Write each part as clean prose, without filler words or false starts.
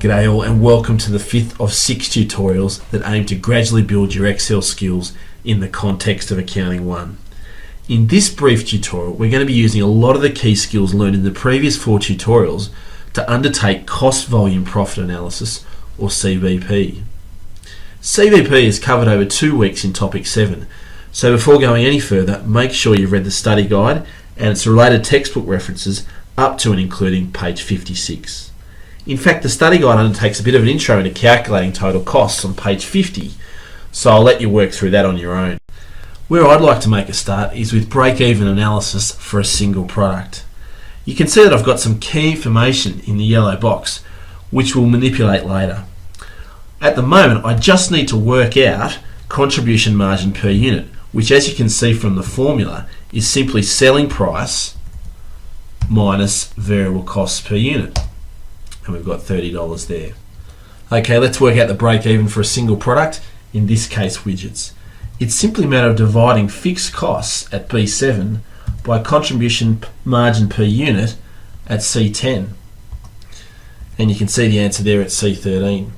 G'day all and welcome to the 5th of 6 tutorials that aim to gradually build your Excel skills in the context of Accounting 1. In this brief tutorial, we're going to be using a lot of the key skills learned in the previous 4 tutorials to undertake cost volume profit analysis, or CVP. CVP is covered over 2 weeks in topic 7, so before going any further, make sure you've read the study guide and its related textbook references up to and including page 56. In fact, the study guide undertakes a bit of an intro into calculating total costs on page 50, so I'll let you work through that on your own. Where I'd like to make a start is with break-even analysis for a single product. You can see that I've got some key information in the yellow box, which we'll manipulate later. At the moment, I just need to work out contribution margin per unit, which, as you can see from the formula, is simply selling price minus variable costs per unit. And we've got $30 there. Okay, let's work out the break even for a single product, in this case widgets. It's simply a matter of dividing fixed costs at B7 by contribution margin per unit at C10. And you can see the answer there at C13.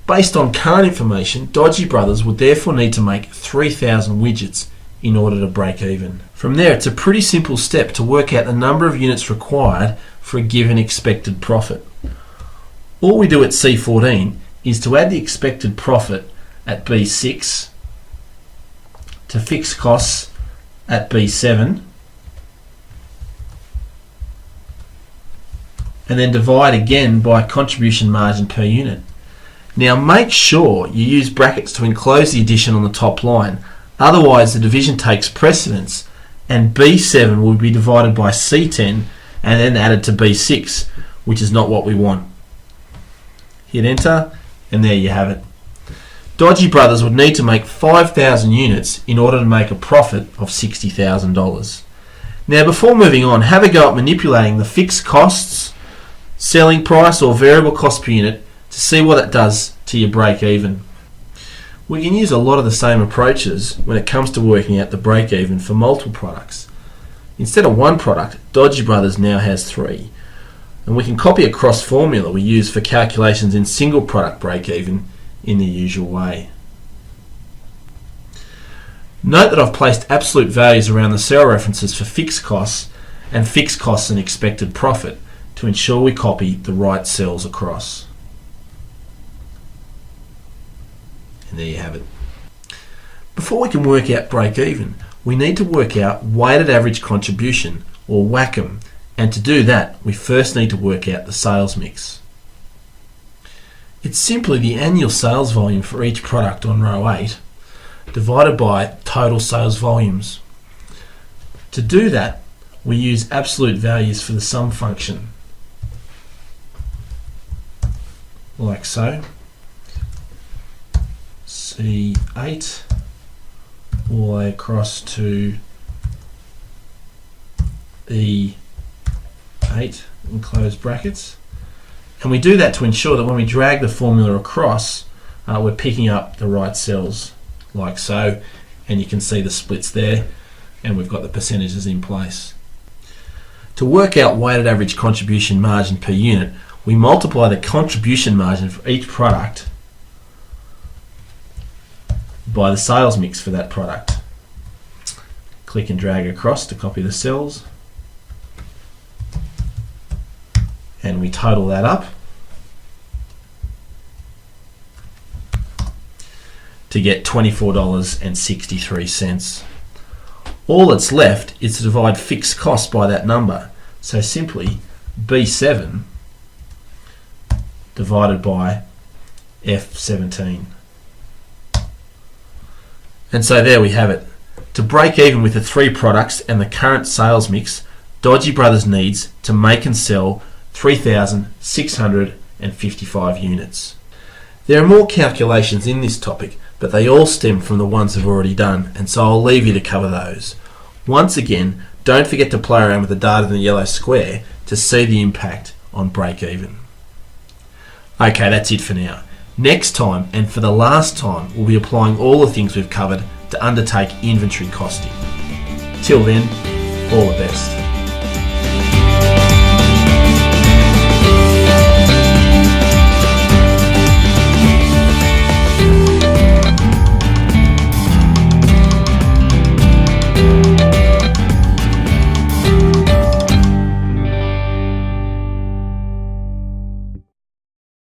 Based on current information, Dodgy Brothers would therefore need to make 3,000 widgets in order to break even. From there, it's a pretty simple step to work out the number of units required for a given expected profit. All we do at C14 is to add the expected profit at B6 to fixed costs at B7 and then divide again by contribution margin per unit. Now make sure you use brackets to enclose the addition on the top line, otherwise the division takes precedence and B7 will be divided by C10 and then added to B6, which is not what we want. Hit enter and there you have it. Dodgy Brothers would need to make 5,000 units in order to make a profit of $60,000. Now before moving on, have a go at manipulating the fixed costs, selling price or variable cost per unit to see what it does to your break even. We can use a lot of the same approaches when it comes to working out the break even for multiple products. Instead of one product, Dodgy Brothers now has 3. And we can copy a cross formula we use for calculations in single product break even in the usual way. Note that I've placed absolute values around the cell references for fixed costs and expected profit to ensure we copy the right cells across. And there you have it. Before we can work out break even, we need to work out weighted average contribution, or WACM, and to do that we first need to work out the sales mix. It's simply the annual sales volume for each product on row 8 divided by total sales volumes. To do that, we use absolute values for the sum function, like so. C8 all the way across to E8 in closed brackets. And we do that to ensure that when we drag the formula across, we're picking up the right cells, like so, and you can see the splits there, and we've got the percentages in place. To work out weighted average contribution margin per unit, we multiply the contribution margin for each product by the sales mix for that product. Click and drag across to copy the cells, and we total that up to get $24.63. All that's left is to divide fixed costs by that number, so simply B7 divided by F17. And so there we have it. To break even with the 3 products and the current sales mix, Dodgy Brothers needs to make and sell 3,655 units. There are more calculations in this topic, but they all stem from the ones I've already done, and so I'll leave you to cover those. Once again, don't forget to play around with the data in the yellow square to see the impact on break even. Okay, that's it for now. Next time, and for the last time, we'll be applying all the things we've covered to undertake inventory costing. Till then, all the best.